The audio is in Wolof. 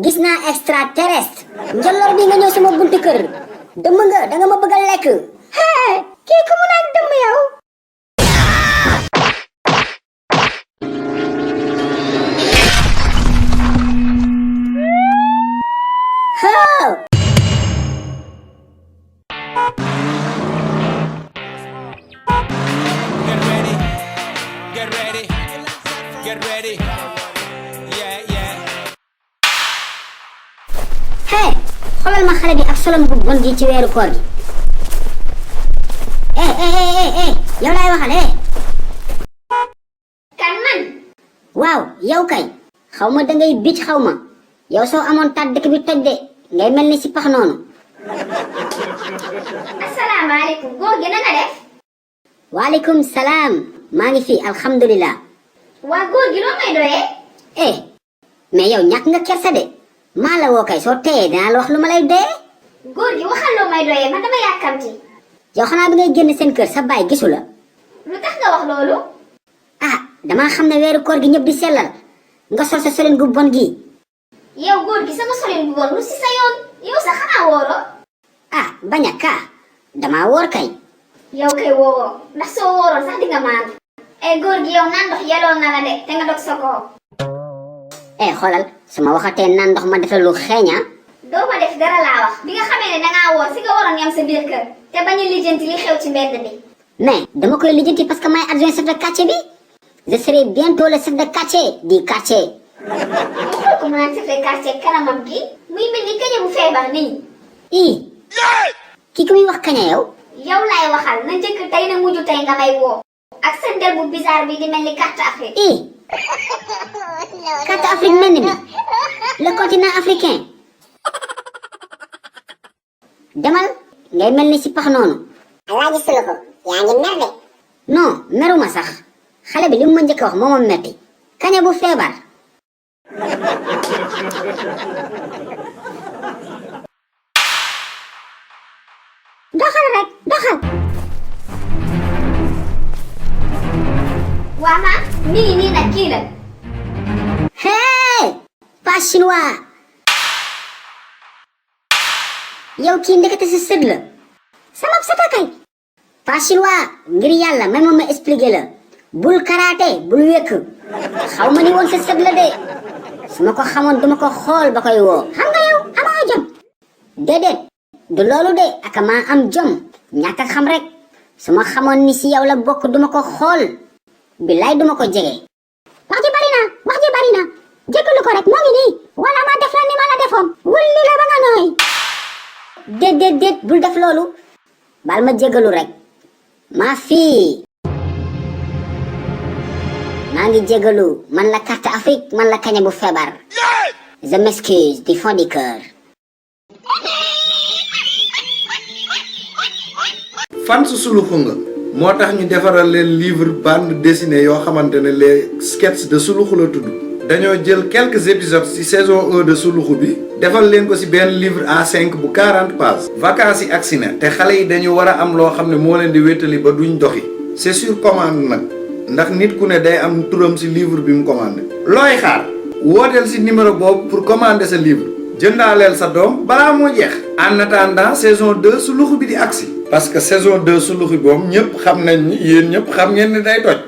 gis naa extraterrestre njolloor bi nga ñëw sama buntu kër dëmm nga da nga ma bëgg a lekk. kii ku mu naan dëmm yow. Get ready. Yeah, yeah. Hey, xoolal ma xale bi ak solom bu bon gi ci weeru koor gi. Yow laay waxal kan man. waaw yow kay xaw ma dangay bicc xaw ma yow soo amoon taat dëkk bi toj de ngay mel ni si pax noonu. asalaamaaleykum góor gi na nga def. waaleykum salaam maa ngi fi alhamdulilah. waa góor gi loo may doyee. mais yow ñàkk nga kersa de maa la woo kay soo teyee dinaa la wax lu ma lay doyee. góor gi waxal loo may doyee man dama yàkkamti. yow xanaa bi ngay génn seen kër sa baay gisu la. lu tax nga wax loolu. damaa xam ne weeru koor gi ñëpp di sellal nga sol sa solin gu bon gi. yow góor gi sama solin bu bon lu si sa yoon yow sax xanaa wooroo. bañ a kaa damaa woor kay. yow kay wooroo ndax soo wooroon sax di nga maandu. góor gi yow naan ndox yeloon na la de te nga dog sa koo. xoolal su ma waxatee naan ndox ma def la lu xeeña. doo ma def dara laa wax bi nga xamee ne dangaa woor si nga waroon yam sa biir kër te bañ a lijjanti li xew ci mbedd bi. mais dama koy lijjanti parce que may adjoint chef de quartier bi je serai bientôt le chef de quartier du quartier. mu xool ko mu naan chef de quartier kanamam gi muy mel ni kañe bu feebar nii. kii ku muy wax kaña yow. yow laay waxal na njëkk tey na mujj tey nga may woo. ak sa ndel bu bizarre bi di mel ni carte Afrique. carte Afrique mel ni bi le continent africain. demal ngay mel ni si pax noonu. Alaaji Suluxu yaa ngi mer de. non meruma sax xale bi li mu ma njëkk a wax moo ma metti kaña bu feebar. doxal rek doxal. waa ma mi ngi nii nag kii la. pas chinois. yow kii ndekete si sët la. sama sëta kay. pas chinois ngir yàlla may ma expliquer la. bul karaté bul wékk. xaw ma ni woon sa sët la de. su ma ko xamoon duma ko xool ba koy woo. xam nga yow amoo jom. déedéet du loolu de ak maa am jom ñàkk a xam rek. su ma xamoon ni si yow la bokk duma ko xool. billaay duma ko jege. wax ji bari na jégalu ko rek moo ngi nii wala ma def la ni ma la defoon wulli la ba nga nooy. déet bul def loolu bal ma jégalu rek ma fii maa ngi jégalu man la carte Afrique man la kaña bu feebar. je m'excuse du fond du cœur. fan su suluxu nga moo tax ñu defaral leen livre bande dessinée yoo xamante ne les sketchs de suluxu la tudd dañoo jël quelques épisodes ci saison 1 de suluxu bi defal leen ko ci benn livre A5 bu 40 pages vacances yi agsi na te xale yi dañu war a am loo xam ne moo leen di wéttali ba duñ doxi c'est sur commande nag ndax nit ku ne day am turam ci livre bi mu commandé looy xaar wooteel ci numéro boobu pour commander sa livre jëndaaleel sa doom balaa moo jeex en attendant saison 2 suluxu bi di agsi parce que saison 2 suluxu boobu ñëpp xam nañ ni yéen ñëpp xam ngeen ni day toj